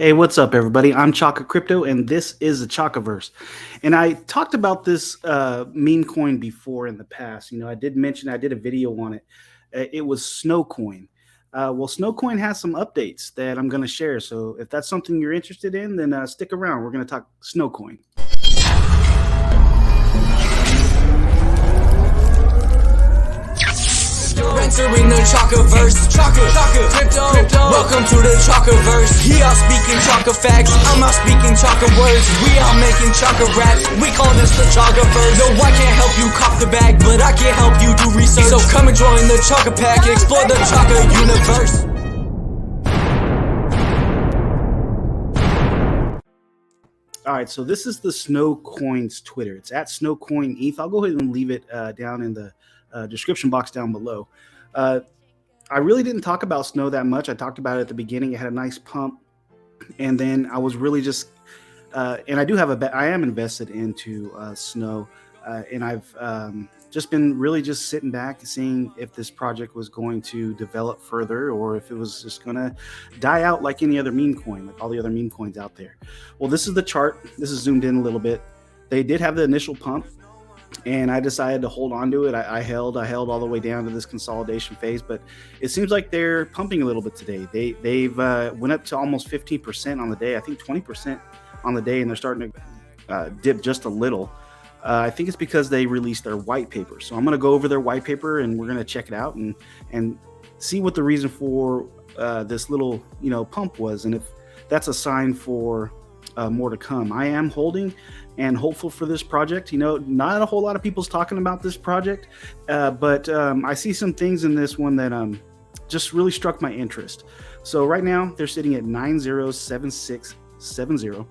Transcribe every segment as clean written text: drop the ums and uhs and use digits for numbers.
Hey, what's up, everybody? I'm Chaka Crypto, and this is the Chakaverse. And I talked about this meme coin before in the past. I did mention I did a video on it. It was SNOWCOIN. Well, SNOWCOIN has some updates that I'm going to share. So if that's something you're interested in, then stick around. We're going to talk SNOWCOIN. Entering the Chakaverse, Chaka Crypto. Welcome to the Chakaverse. He all speaking Chaka facts, I'm all speaking Chaka words. We all making Chaka raps, we call this the Chakaverse. No, I can't help you cop the bag, but I can help you do research. So come and join the Chaka pack, explore the Chaka universe. All right, so this is the SNOWCOIN's Twitter. It's at SNOWCOINETH. I'll go ahead and leave it down in the description box down below. I really didn't talk about Snow that much. I talked about it at the beginning. It had a nice pump, and then I was really just, and I do have I am invested into Snow, and I've just been really just sitting back, seeing if this project was going to develop further, or if it was just going to die out like any other meme coin, like all the other meme coins out there. Well, this is the chart. This is zoomed in a little bit. They did have the initial pump, and I decided to hold on to it. I held all the way down to this consolidation phase, but it seems like they're pumping a little bit today. They've went up to almost 15% on the day. I think 20% on the day, and they're starting to dip just a little. I think it's because they released their white paper. So I'm going to go over their white paper, and we're going to check it out and see what the reason for this little pump was, and if that's a sign for more to come. I am holding and hopeful for this project. Not a whole lot of people's talking about this project, but I see some things in this one that just really struck my interest. So right now they're sitting at 907670.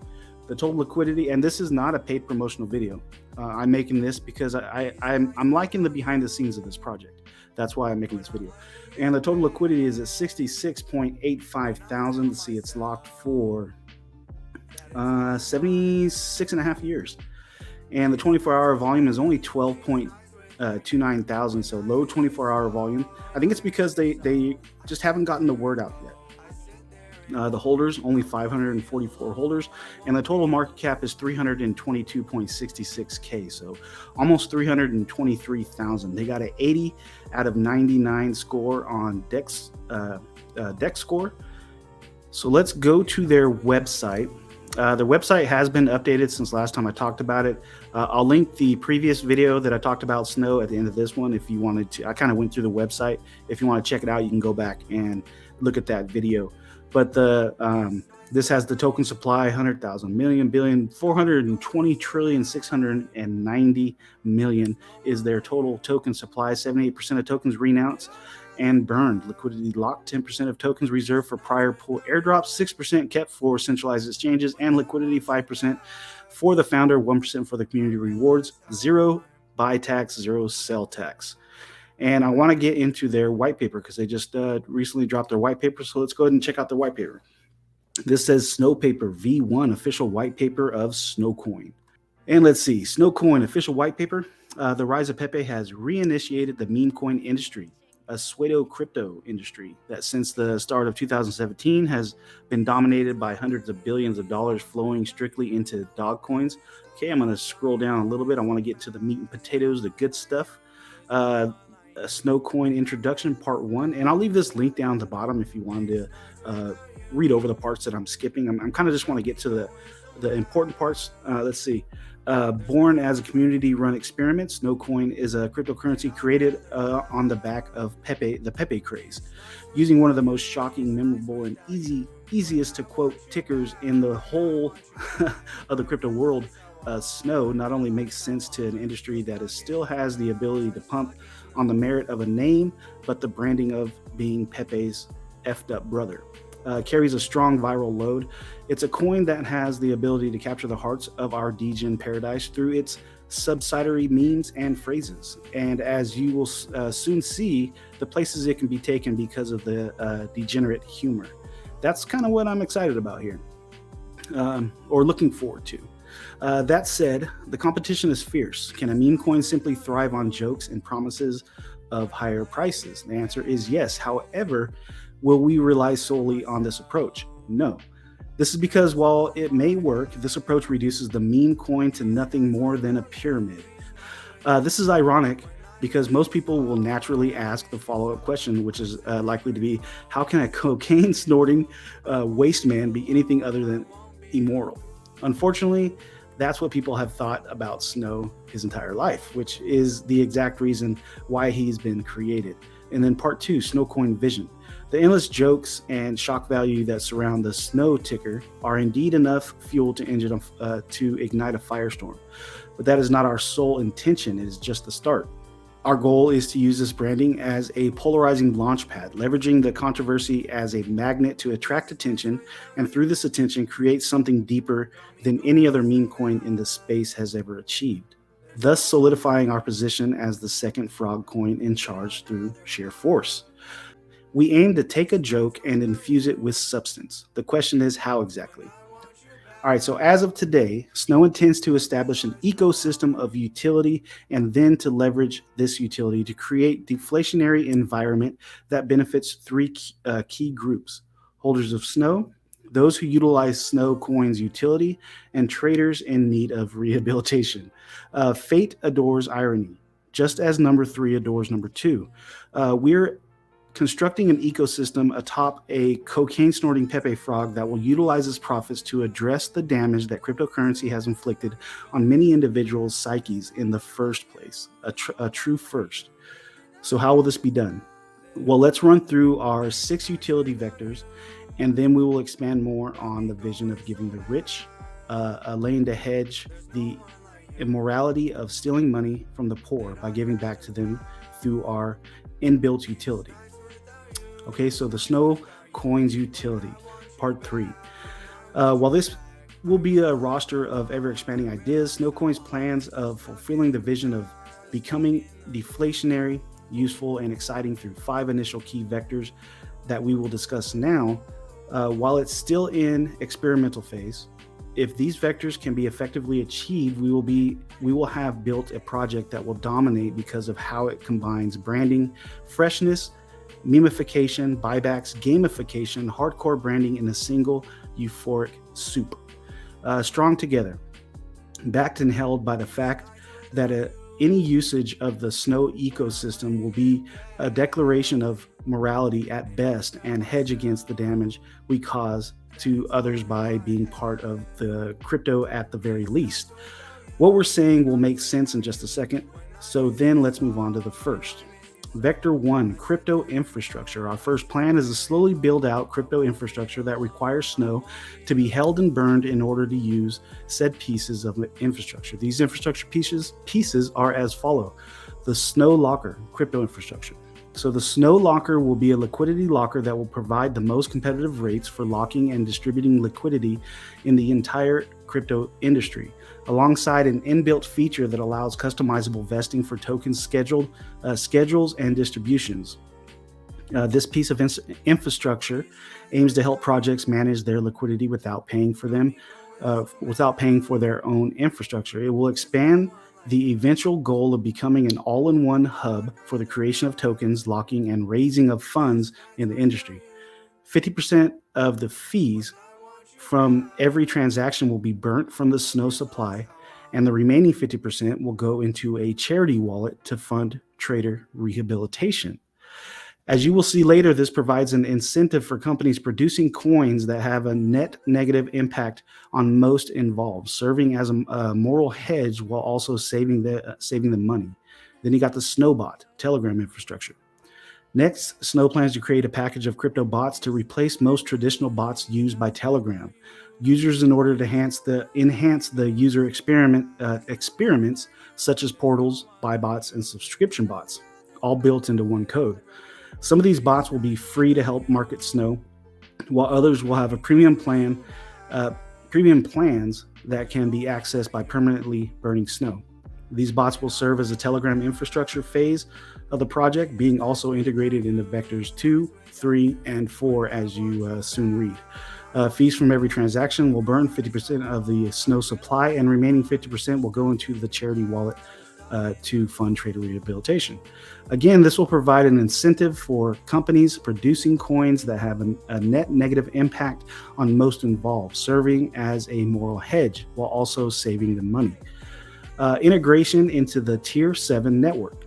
The total liquidity, and this is not a paid promotional video. I'm making this because I'm liking the behind the scenes of this project. That's why I'm making this video. And the total liquidity is at 66.85 thousand. Let's see, it's locked for 76 and a half years, and the 24-hour volume is only 12.29 thousand, so low 24-hour volume. I think it's because they just haven't gotten the word out yet. The holders, only 544 holders, and the total market cap is 322.66K, so almost 323,000. They got an 80 out of 99 score on Dex score. So let's go to their website. Their website has been updated since last time I talked about it. I'll link the previous video that I talked about Snow at the end of this one if you wanted to. I kind of went through the website. If you want to check it out, you can go back and look at that video. But this has the token supply: 100,000 million billion 420 trillion 690 million is their total token supply. 78% of tokens renounced and burned. Liquidity locked: 10% of tokens reserved for prior pool airdrops, 6% kept for centralized exchanges, and liquidity 5% for the founder, 1% for the community rewards, 0 buy tax, 0 sell tax. And I want to get into their white paper because they just recently dropped their white paper. So let's go ahead and check out their white paper. This says Snow Paper V1 official white paper of SNOWCOIN. And let's see, SNOWCOIN official white paper. The rise of Pepe has reinitiated the meme coin industry, a pseudo crypto industry that since the start of 2017 has been dominated by hundreds of billions of dollars flowing strictly into dog coins. Okay, I'm going to scroll down a little bit. I want to get to the meat and potatoes, the good stuff. SNOWCOIN introduction part 1, and I'll leave this link down at the bottom if you wanted to read over the parts that I'm skipping. I'm kind of just want to get to the important parts. Let's see. Born as a community-run experiment, SNOWCOIN is a cryptocurrency created on the back of the Pepe craze. Using one of the most shocking, memorable, and easiest to quote tickers in the whole of the crypto world, Snow not only makes sense to an industry that still has the ability to pump on the merit of a name, but the branding of being Pepe's effed up brother. Carries a strong viral load. It's a coin that has the ability to capture the hearts of our degen paradise through its subsidiary memes and phrases. And as you will soon see, the places it can be taken because of the degenerate humor. That's kind of what I'm excited about here, or looking forward to. That said, the competition is fierce. Can a meme coin simply thrive on jokes and promises of higher prices? The answer is yes. However, will we rely solely on this approach? No. This is because while it may work, this approach reduces the meme coin to nothing more than a pyramid. This is ironic because most people will naturally ask the follow-up question, which is likely to be, how can a cocaine snorting waste man be anything other than immoral? Unfortunately, that's what people have thought about Snow his entire life, which is the exact reason why he's been created. And then part 2, SNOWCOIN vision. The endless jokes and shock value that surround the Snow ticker are indeed enough fuel to ignite a firestorm. But that is not our sole intention, it is just the start. Our goal is to use this branding as a polarizing launchpad, leveraging the controversy as a magnet to attract attention, and through this attention, create something deeper than any other meme coin in the space has ever achieved, thus solidifying our position as the second frog coin in charge through sheer force. We aim to take a joke and infuse it with substance. The question is, how exactly? All right, so as of today, Snow intends to establish an ecosystem of utility and then to leverage this utility to create deflationary environment that benefits 3 key groups: holders of Snow, those who utilize Snow coin's utility, and traders in need of rehabilitation. Fate adores irony, just as number 3 adores number 2. We're constructing an ecosystem atop a cocaine-snorting Pepe frog that will utilize its profits to address the damage that cryptocurrency has inflicted on many individuals' psyches in the first place, a true first. So how will this be done? Well, let's run through our 6 utility vectors, and then we will expand more on the vision of giving the rich a lane to hedge the immorality of stealing money from the poor by giving back to them through our inbuilt utility. Okay, so the Snow coin's utility, part 3. While this will be a roster of ever-expanding ideas, SNOWCOIN's plans of fulfilling the vision of becoming deflationary, useful, and exciting through 5 initial key vectors that we will discuss now. While it's still in experimental phase, if these vectors can be effectively achieved, we will have built a project that will dominate because of how it combines branding, freshness, memification, buybacks, gamification, hardcore branding in a single euphoric soup. Strong together, backed and held by the fact that any usage of the Snow ecosystem will be a declaration of morality at best and hedge against the damage we cause to others by being part of the crypto at the very least. What we're saying will make sense in just a second, so then let's move on to the first. Vector 1, crypto infrastructure. Our first plan is to slowly build out crypto infrastructure that requires Snow to be held and burned in order to use said pieces of infrastructure. These infrastructure pieces are as follow. The Snow Locker, crypto infrastructure. So the Snow Locker will be a liquidity locker that will provide the most competitive rates for locking and distributing liquidity in the entire crypto industry, alongside an inbuilt feature that allows customizable vesting for tokens schedules and distributions. This piece of infrastructure aims to help projects manage their liquidity without paying for their own infrastructure. It will expand the eventual goal of becoming an all-in-one hub for the creation of tokens, locking, and raising of funds in the industry. 50% of the fees from every transaction will be burnt from the Snow supply, and the remaining 50% will go into a charity wallet to fund trader rehabilitation. As you will see later, this provides an incentive for companies producing coins that have a net negative impact on most involved, serving as a moral hedge while also saving the money. Then you got the Snowbot, Telegram infrastructure. Next, Snow plans to create a package of crypto bots to replace most traditional bots used by Telegram. Users, in order to enhance the user experiments such as portals, buy bots, and subscription bots, all built into one code. Some of these bots will be free to help market Snow, while others will have a premium plans that can be accessed by permanently burning Snow. These bots will serve as a Telegram infrastructure phase of the project, being also integrated into vectors 2, 3, and 4 as you soon read. Fees from every transaction will burn 50% of the Snow supply, and remaining 50% will go into the charity wallet to fund trader rehabilitation. Again, this will provide an incentive for companies producing coins that have a net negative impact on most involved, serving as a moral hedge while also saving them money. Integration into the Tier 7 network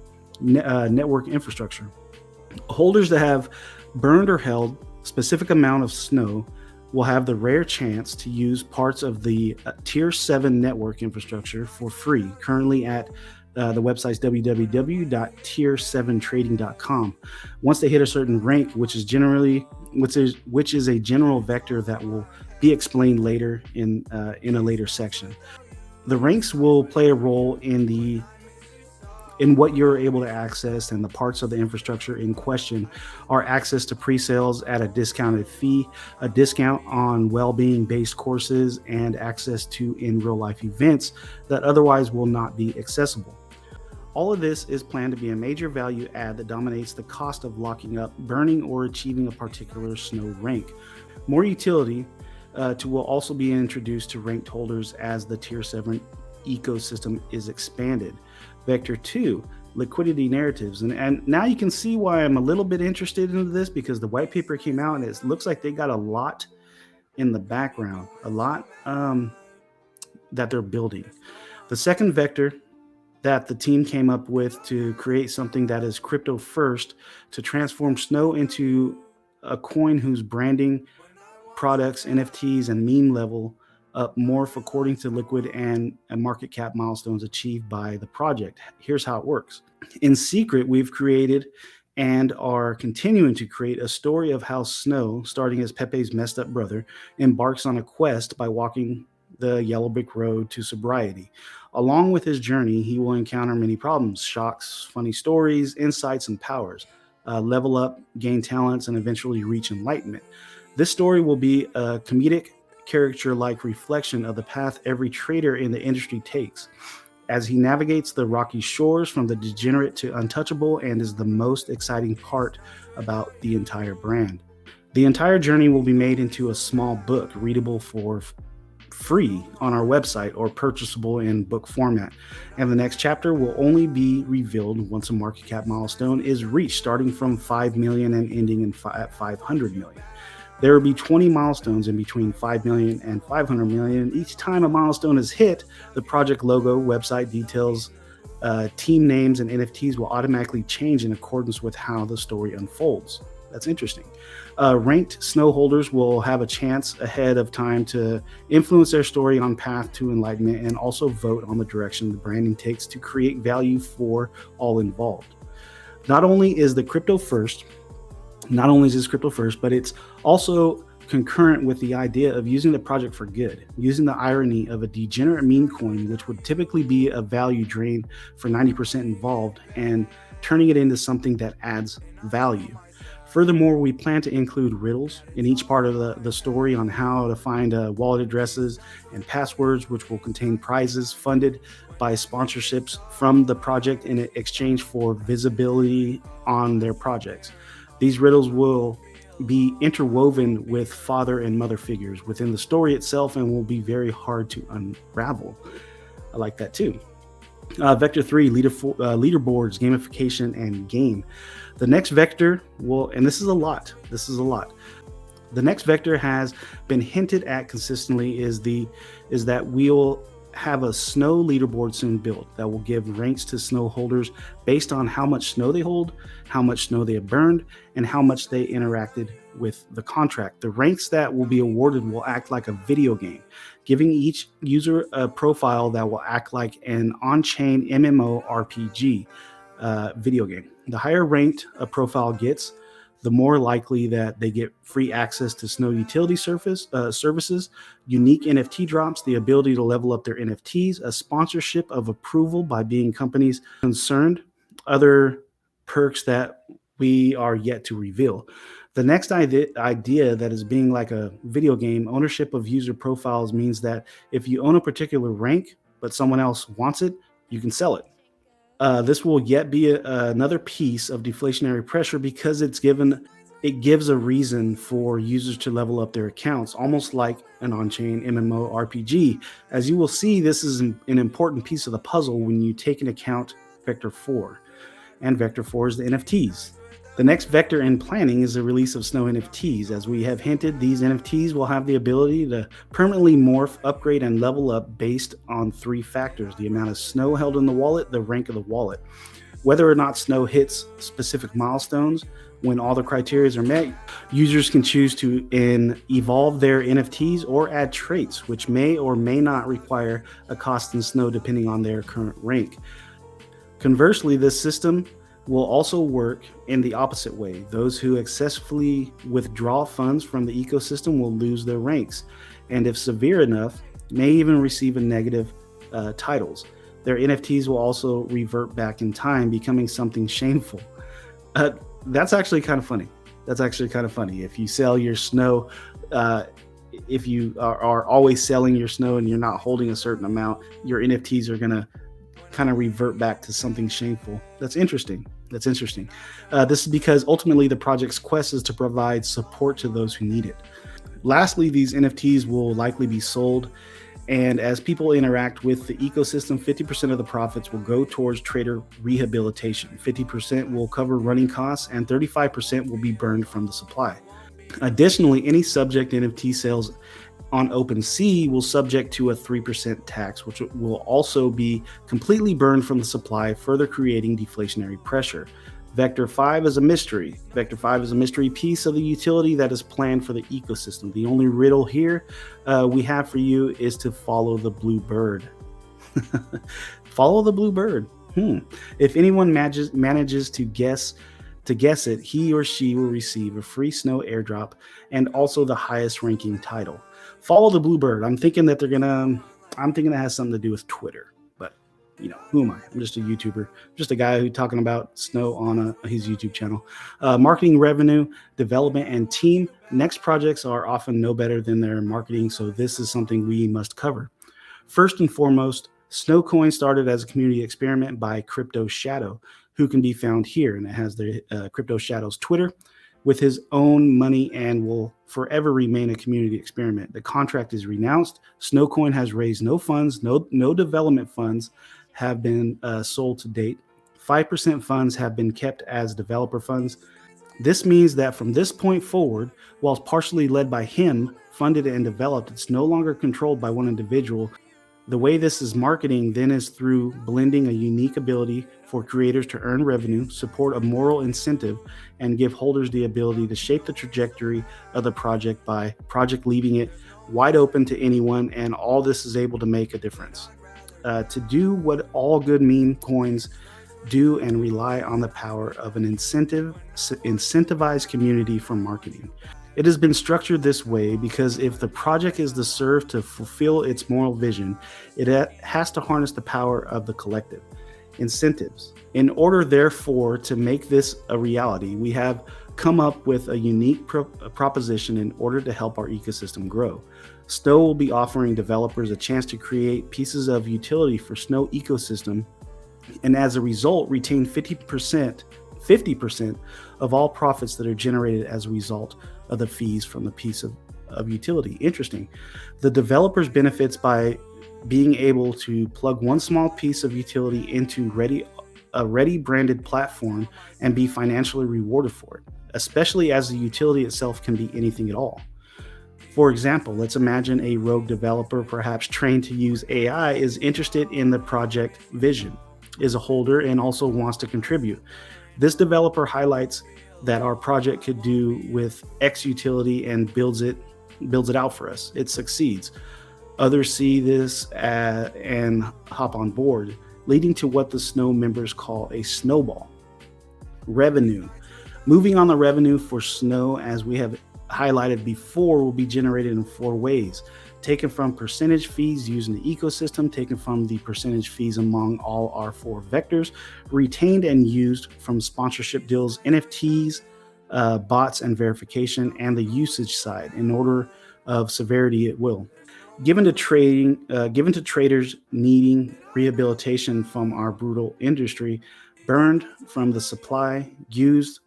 infrastructure. Holders that have burned or held specific amount of SNOW will have the rare chance to use parts of the Tier 7 network infrastructure for free, currently at the website's www.tier7trading.com. Once they hit a certain rank, which is a general vector that will be explained later in a later section. The ranks will play a role in what you're able to access, and the parts of the infrastructure in question are access to pre-sales at a discounted fee, a discount on well-being based courses, and access to in real life events that otherwise will not be accessible. All of this is planned to be a major value add that dominates the cost of locking up, burning, or achieving a particular SNOW rank. More utility will also be introduced to ranked holders as the Tier 7 ecosystem is expanded. Vector 2, liquidity narratives. And now you can see why I'm a little bit interested in this, because the white paper came out and it looks like they got a lot in the background, a lot that they're building. The second vector that the team came up with to create something that is crypto first, to transform SNOW into a coin whose branding, products, NFTs, and meme level up morph according to liquid and market cap milestones achieved by the project. Here's how it works. In secret, we've created and are continuing to create a story of how SNOW, starting as Pepe's messed up brother, embarks on a quest by walking the yellow brick road to sobriety. Along with his journey, he will encounter many problems, shocks, funny stories, insights, and powers, level up, gain talents, and eventually reach enlightenment. This story will be a comedic, character-like reflection of the path every trader in the industry takes, as he navigates the rocky shores from the degenerate to untouchable, and is the most exciting part about the entire brand. The entire journey will be made into a small book, readable for free on our website or purchasable in book format. And the next chapter will only be revealed once a market cap milestone is reached, starting from 5 million and ending at 500 million. There will be 20 milestones in between 5 million and 500 million. Each time a milestone is hit, the project logo, website details, team names, and NFTs will automatically change in accordance with how the story unfolds. That's interesting. Ranked SNOW holders will have a chance ahead of time to influence their story on path to enlightenment, and also vote on the direction the branding takes to create value for all involved. Not only is this crypto first, but it's also concurrent with the idea of using the project for good, using the irony of a degenerate meme coin, which would typically be a value drain for 90% involved, and turning it into something that adds value. Furthermore, we plan to include riddles in each part of the story on how to find wallet addresses and passwords, which will contain prizes funded by sponsorships from the project in exchange for visibility on their projects. These riddles will be interwoven with father and mother figures within the story itself and will be very hard to unravel. I like that too. Vector 3, leaderboards, gamification, and game. The next vector will, and this is a lot. The next vector has been hinted at consistently is that we'll have a SNOW leaderboard soon built that will give ranks to SNOW holders based on how much SNOW they hold, how much SNOW they have burned, and how much they interacted with the contract. The ranks that will be awarded will act like a video game, giving each user a profile that will act like an on-chain MMORPG video game. The higher ranked a profile gets, the more likely that they get free access to SNOW utility services, unique NFT drops, the ability to level up their NFTs, a sponsorship of approval by being companies concerned, other perks that we are yet to reveal. The next idea that is being like a video game, ownership of user profiles, means that if you own a particular rank, but someone else wants it, you can sell it. This will yet be another piece of deflationary pressure because it's given it gives a reason for users to level up their accounts, almost like an on-chain MMORPG. As you will see, this is an important piece of the puzzle when you take into account Vector 4. And Vector 4 is the NFTs. The next vector in planning is the release of SNOW NFTs. As we have hinted, these NFTs will have the ability to permanently morph, upgrade, and level up based on 3 factors: the amount of SNOW held in the wallet, the rank of the wallet. Whether or not SNOW hits specific milestones, when all the criteria are met, users can choose to evolve their NFTs or add traits, which may or may not require a cost in SNOW depending on their current rank. Conversely, this system will also work in the opposite way. Those who excessively withdraw funds from the ecosystem will lose their ranks, and if severe enough, may even receive a negative titles. Their NFTs will also revert back in time, becoming something shameful. That's actually kind of funny. If you sell your SNOW, if you are always selling your SNOW and you're not holding a certain amount, your NFTs are going to kind of revert back to something shameful. That's interesting. This is because ultimately the project's quest is to provide support to those who need it. Lastly, these NFTs will likely be sold, and as people interact with the ecosystem, 50% of the profits will go towards trader rehabilitation, 50% will cover running costs, and 35% will be burned from the supply. Additionally, any subject NFT sales on OpenSea will subject to a 3% tax, which will also be completely burned from the supply, further creating deflationary pressure. Vector 5 is a mystery. Vector 5 is a mystery piece of the utility that is planned for the ecosystem. The only riddle here we have for you is to follow the blue bird. Follow the blue bird. If anyone manages to guess it, he or she will receive a free SNOW airdrop and also the highest ranking title. Follow the blue bird. I'm thinking that I'm thinking that has something to do with Twitter, but who am I? I'm just a YouTuber, just a guy who's talking about SNOW on his YouTube channel. Marketing, revenue, development, and team. Next projects are often no better than their marketing, so this is something we must cover. First and foremost, SNOWCOIN started as a community experiment by Crypto Shadow, who can be found here, and it has the Crypto Shadow's Twitter, with his own money, and will forever remain a community experiment. The contract is renounced. SNOWCOIN has raised no funds, no development funds have been sold to date. 5% funds have been kept as developer funds. This means that from this point forward, whilst partially led by him, funded and developed, it's no longer controlled by one individual. The way this is marketing then is through blending a unique ability for creators to earn revenue, support a moral incentive, and give holders the ability to shape the trajectory of the project by leaving it wide open to anyone, and all this is able to make a difference. To do what all good meme coins do and rely on the power of an incentivized community for marketing. It has been structured this way because if the project is to serve to fulfill its moral vision, it has to harness the power of the collective. Incentives. In order, therefore, to make this a reality, we have come up with a unique proposition in order to help our ecosystem grow. SNOW will be offering developers a chance to create pieces of utility for SNOW ecosystem, and as a result, retain 50% of all profits that are generated as a result of the fees from the piece of utility. Interesting. The developers benefits by being able to plug one small piece of utility into a ready branded platform and be financially rewarded for it, especially as the utility itself can be anything at all. For example, let's imagine a rogue developer, perhaps trained to use AI, is interested in the project vision, is a holder, and also wants to contribute. This developer highlights that our project could do with X utility and builds it out for us. It succeeds. Others see this and hop on board, leading to what the SNOW members call a snowball. Revenue. Moving on, the revenue for SNOW, as we have highlighted before, will be generated in 4 ways. Taken from percentage fees using the ecosystem, taken from the percentage fees among all our 4 vectors, retained and used from sponsorship deals, NFTs, bots, and verification, and the usage side. In order of severity, it will. Given to traders needing rehabilitation from our brutal industry, burned from the supply, used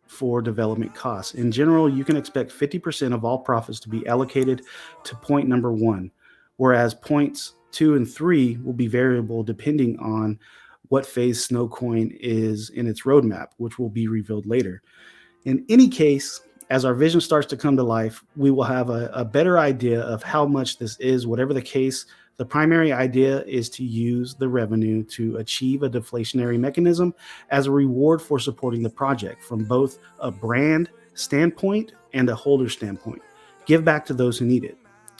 for development costs. In general, you can expect 50% of all profits to be allocated to point number 1, whereas points 2 and 3 will be variable depending on what phase SNOWCOIN is in its roadmap, which will be revealed later. In any case, as our vision starts to come to life, we will have a better idea of how much this is. Whatever the case, the primary idea is to use the revenue to achieve a deflationary mechanism as a reward for supporting the project from both a brand standpoint and a holder standpoint. Give back to those who need it,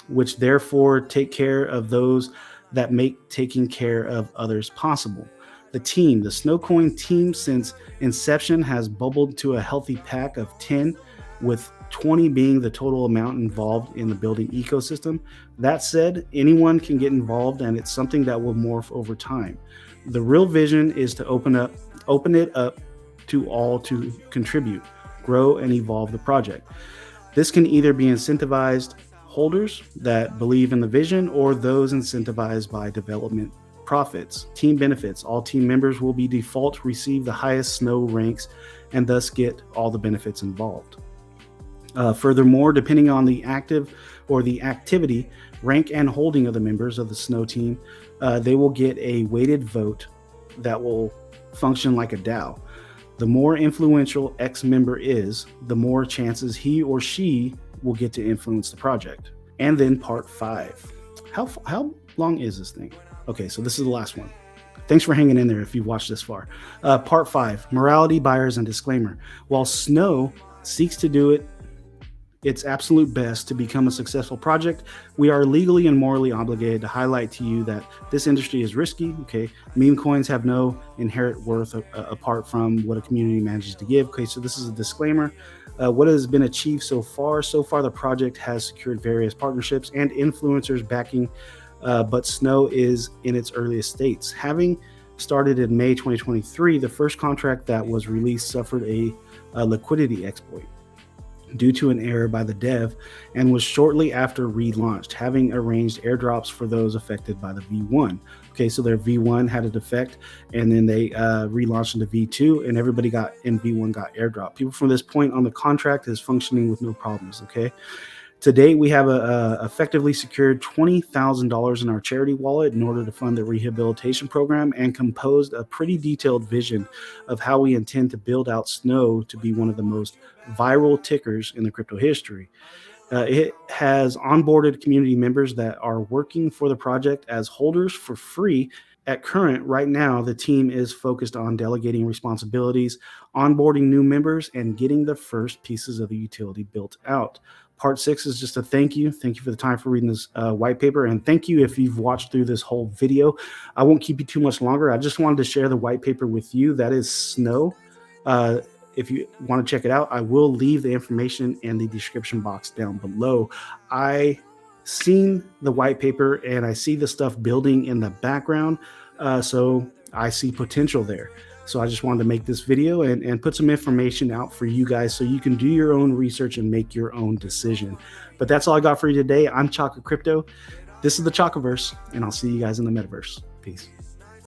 which therefore take care of those that make taking care of others possible. The team, the SNOWCOIN team since inception has bubbled to a healthy pack of 10, with 20 being the total amount involved in the building ecosystem. That said, anyone can get involved, and it's something that will morph over time. The real vision is to open it up to all to contribute, grow, and evolve the project. This can either be incentivized holders that believe in the vision or those incentivized by development profits, team benefits. All team members will be default receive the highest SNOW ranks and thus get all the benefits involved. Furthermore, depending on the active or the activity, rank, and holding of the members of the SNOW team, they will get a weighted vote that will function like a DAO. The more influential X member is, the more chances he or she will get to influence the project. And then part 5. How long is this thing? Okay, so this is the last one. Thanks for hanging in there if you've watched this far. Part 5, morality, buyers, and disclaimer. While SNOW seeks to do its absolute best to become a successful project, we are legally and morally obligated to highlight to you that this industry is risky. Okay, meme coins have no inherent worth apart from what a community manages to give. Okay, so this is a disclaimer. What has been achieved so far? So far, the project has secured various partnerships and influencers backing, but SNOW is in its earliest states. Having started in May 2023, the first contract that was released suffered a liquidity exploit due to an error by the dev and was shortly after relaunched, having arranged airdrops for those affected by the V1. Okay, so their V1 had a defect, and then they relaunched into V2, and everybody in V1 got airdrop. People from this point on the contract is functioning with no problems. Okay, to date, we have effectively secured $20,000 in our charity wallet in order to fund the rehabilitation program, and composed a pretty detailed vision of how we intend to build out SNOW to be one of the most viral tickers in the crypto history. It has onboarded community members that are working for the project as holders for free. Right now, the team is focused on delegating responsibilities, onboarding new members, and getting the first pieces of the utility built out. Part 6 is just a thank you. Thank you for the time for reading this white paper. And thank you if you've watched through this whole video. I won't keep you too much longer. I just wanted to share the white paper with you. That is SNOW. If you want to check it out, I will leave the information in the description box down below. I seen the white paper and I see the stuff building in the background. So I see potential there. So I just wanted to make this video and put some information out for you guys so you can do your own research and make your own decision. But that's all I got for you today. I'm Chaka Crypto. This is the Chakaverse, and I'll see you guys in the metaverse. Peace.